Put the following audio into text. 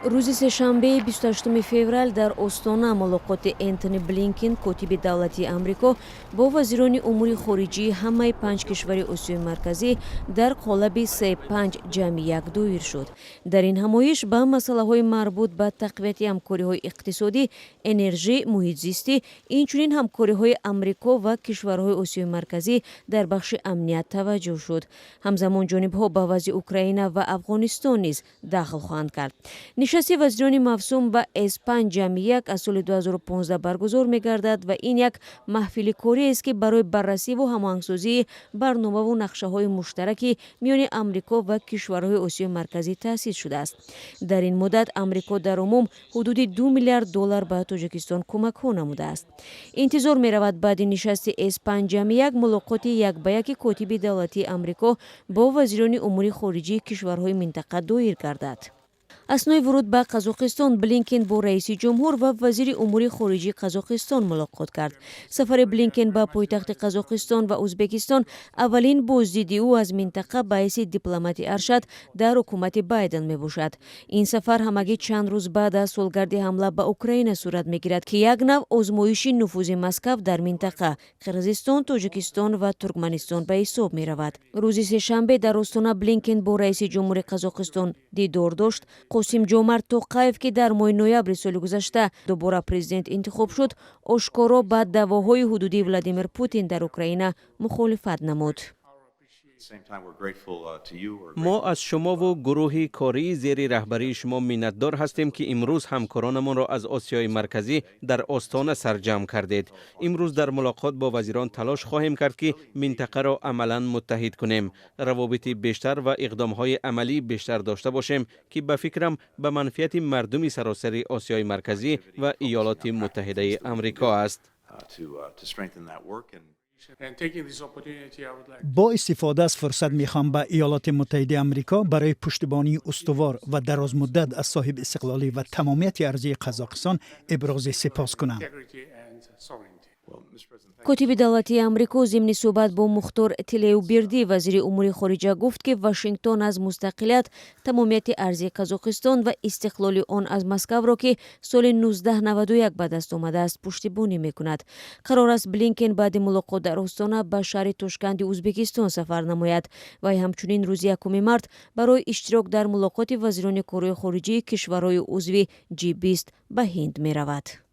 рӯзи сешанбе 28 феврал дар остона мулоқоти Энтони Блинкен, котиби давлатии Амрико, бо вазирони умури хориҷии ҳамаи 5 кишвари Осиёи марказӣ дар қолаби 3-5 ҷамъи як доир шуд. Дар ин ҳамоиш ба масъалаҳои марбут ба тақвияти ҳамкориҳои иқтисодӣ, энержӣ, муҳитзистӣ, инчунин ҳамкориҳои Амрико ва кишварҳои Осиёи марказӣ дар бахши амният таваҷҷӯҳ шуд. ҳамзамон ҷонибҳо ба вазъи Украина ва Афғонистон низ дахл хоҳанд кард. нишасти вазирони мавсум ба S5 ҷамъи як аз соли 2015 баргузор мегардад ва ин як маҳфили кориест ки барои баррасиву ҳамоҳангсозии барномаву нақшаҳои муштараки миёни Амрико ва кишварҳои Осиёи марказӣ таъсис шудааст. дар ин муддат Амрико дар умум ҳудуди $2 миллиард ба Тоҷикистон кӯмакҳо намудааст. интизор меравад баъди нишасти S5 ҷамъи як мулоқоти якба-яки котиби давлатии Амрико бо вазирони умури хориҷии кишварҳои минтақа доир гардад. аснои вуруд ба Қазоқистон Блинкен бо раиси ҷумҳур ва вазири умури хориҷии Қазоқистон мулоқот кард. сафари Блинкен ба пойтахти Қазоқистон ва Узбекистон аввалин боздиди ӯ аз минтақа ба ҳайси дипломати аршад дар ҳукумати Байден мебошад. ин сафар ҳамагӣ чанд рӯз баъд аз солгарди ҳамла ба Украина сурат мегирад ки як нав озмоиши нуфузи Москав дар минтақа Қирғизистон, Тоҷикистон ва Туркманистон ба ҳисоб меравад. рӯзи сешанбе дар остона Блинкен бо раиси ҷумҳури Қазоқистон дидор дошт. Қосимҷомарт Тоқаев, ки дар моҳи ноябри соли гузашта дубора президент интихоб шуд, ошкоро ба даъвоҳои ҳудудии Владимир Путин дар Украина мухолифат намуд. мо аз шумову гурӯҳи кории зери раҳбарии шумо миннатдор ҳастем, ки имрӯз ҳамкоронамонро аз Осиёи марказӣ дар остона сарҷамъ кардед. имрӯз дар мулоқот бо вазирон талош хоҳем кард, ки минтақаро амалан муттаҳид кунем, равобити бештар ва иқдомҳои амалӣ бештар дошта бошем, ки ба фикрам ба манфиати мардуми саросари Осиёи марказӣ ва Иёлоти Муттаҳидаи Амрико аст. با استفاده از فرصت میخوام به ایالات متحده آمریکا برای پشتیبانی استوار و درازمدت از صاحب استقلالی و تمامیت ارضی قزاقستان ابراز سپاس کنم. котиби давлатии Амрико зимни суҳбат бо Мухтор Тилеубердӣ, вазири умури хориҷа, гуфт, ки Вашингтон аз мустақилият, тамомияти арзии Қазоқистон ва истиқлоли он аз Москавро, ки соли 1991 ба даст омадааст, пуштибонӣ мекунад. қарор аст Блинкен баъди мулоқот дар Остона ба шаҳри Тошканди Узбекистон сафар намояд. вай ҳамчунин рӯзи 1 март барои иштирок дар мулоқоти вазирони корҳои хориҷии кишварҳои узви G20 ба Ҳинд меравад.